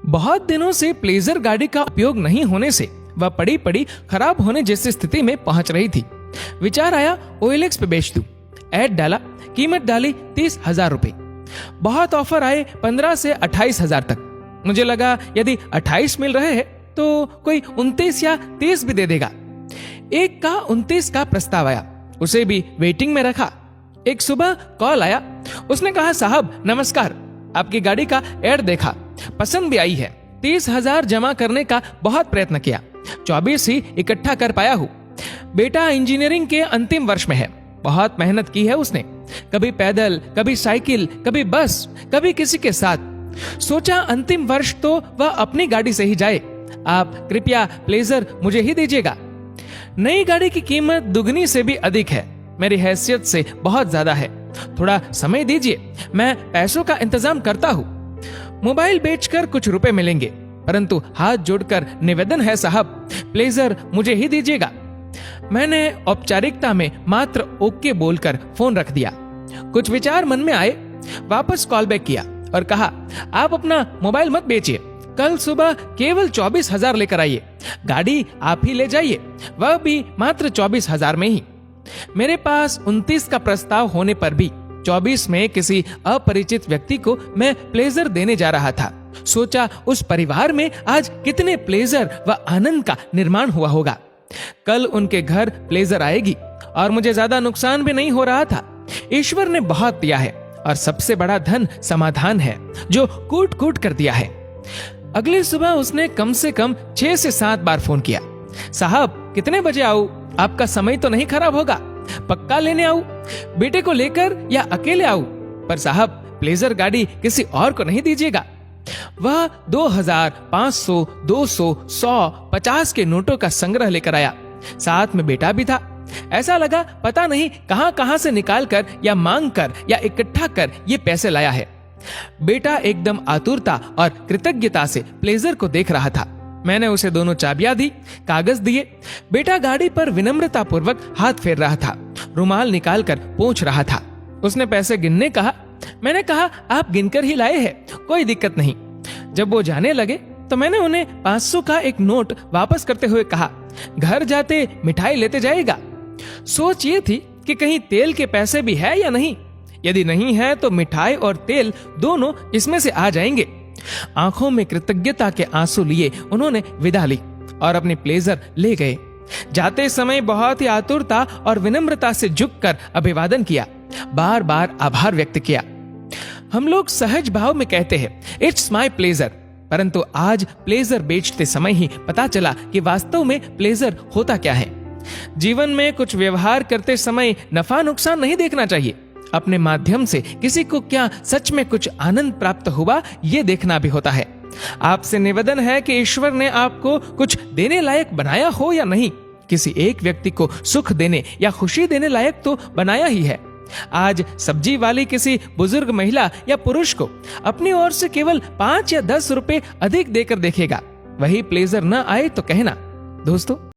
बहुत दिनों से प्लेजर गाड़ी का उपयोग नहीं होने से वह पड़ी पड़ी खराब होने जैसी स्थिति में पहुंच रही थी। विचार आया OLX पे बेच दूं। ऐड डाला, कीमत डाली 30,000 रुपए। बहुत ऑफर आए 15 से 28,000 तक। मुझे लगा यदि 28 मिल रहे हैं तो कोई 29 या 30 भी दे देगा। एक का 29 का प्रस्ताव आया, उसे भी वेटिंग में रखा। एक सुबह कॉल आया, उसने कहा साहब नमस्कार, आपकी गाड़ी का एड देखा, पसंद भी आई है। 30,000 जमा करने का बहुत प्रयत्न किया, 24 ही इकट्ठा कर पाया हूँ। बेटा इंजीनियरिंग के अंतिम वर्ष में है, बहुत मेहनत की है उसने, कभी पैदल, कभी साइकिल, कभी बस, कभी किसी के साथ। सोचा अंतिम वर्ष तो वह अपनी गाड़ी से ही जाए। आप कृपया प्लेजर मुझे ही दीजिएगा। नई गाड़ी की कीमत दुगनी से भी अधिक है, मेरी हैसियत से बहुत ज्यादा है। थोड़ा समय दीजिए, मैं पैसों का इंतजाम करता हूँ। मोबाइल बेचकर कुछ रुपए मिलेंगे, परंतु हाथ जोड़कर निवेदन है साहब, प्लेजर मुझे ही दीजिएगा। मैंने औपचारिकता में मात्र ओके बोलकर फोन रख दिया। कुछ विचार मन में आए, वापस कॉल बैक किया और कहा आप अपना मोबाइल मत बेचिए, कल सुबह केवल 24,000 लेकर आइए। गाड़ी आप ही ले जाइए, वह भी मात्र 24,000 में ही। मेरे पास 29 का प्रस्ताव होने पर भी 24 में किसी अपरिचित व्यक्ति को मैं प्लेजर देने जा रहा था। सोचा उस परिवार में आज कितने प्लेजर व आनंद का निर्माण हुआ होगा। कल उनके घर प्लेजर आएगी और मुझे ज्यादा नुकसान भी नहीं हो रहा था। ईश्वर ने बहुत दिया है और सबसे बड़ा धन समाधान है, जो कूट कूट कर दिया है। अगली सुबह उसने कम से कम 6 से 7 बार फोन किया। साहब कितने बजे आऊं? आपका समय तो नहीं खराब होगा? पक्का लेने आऊं? बेटे को लेकर या अकेले आऊं? पर साहब प्लेजर गाड़ी किसी और को नहीं दीजिएगा। वह 2,000, 500, 200, 100, 50 के नोटों का संग्रह लेकर आया। साथ में बेटा भी था। ऐसा लगा पता नहीं कहां कहां से निकाल कर या मांग कर या इकट्ठा कर ये पैसे लाया है। बेटा एकदम आतुरता और कृतज्ञता से प्लेजर को देख रहा था। मैंने उसे दोनों चाबियां दी, कागज दिए। बेटा गाड़ी पर विनम्रता पूर्वक हाथ फेर रहा था, रुमाल निकाल कर पोंछ रहा था। उसने पैसे गिनने कहा। मैंने कहा आप गिनकर ही लाए हैं, कोई दिक्कत नहीं। जब वो जाने लगे तो मैंने उन्हें 500 का एक नोट वापस करते हुए कहा घर जाते मिठाई लेते जाएगा। सोच ये थी कि कहीं तेल के पैसे भी है या नहीं। यदि नहीं है तो मिठाई और तेल दोनों इसमें से आ जाएंगे। आंखों में कृतज्ञता के आंसू लिए उन्होंने विदा ली और अपने प्लेजर ले गए। जाते समय बहुत ही आतुरता और विनम्रता से झुककर अभिवादन किया, बार बार आभार व्यक्त किया। हम लोग सहज भाव में कहते हैं इट्स माय प्लेजर, परंतु आज प्लेजर बेचते समय ही पता चला कि वास्तव में प्लेजर होता क्या है। जीवन में कुछ व्यवहार करते समय नफा नुकसान नहीं देखना चाहिए, अपने माध्यम से किसी को क्या सच में कुछ आनंद प्राप्त हुआ ये देखना भी होता है। आपसे निवेदन है कि ईश्वर ने आपको कुछ देने लायक बनाया हो या नहीं, किसी एक व्यक्ति को सुख देने या खुशी देने लायक तो बनाया ही है। आज सब्जी वाली किसी बुजुर्ग महिला या पुरुष को अपनी ओर से केवल 5 या 10 रुपए अधिक देकर देखेगा, वही प्लेजर न आए तो कहना। दोस्तों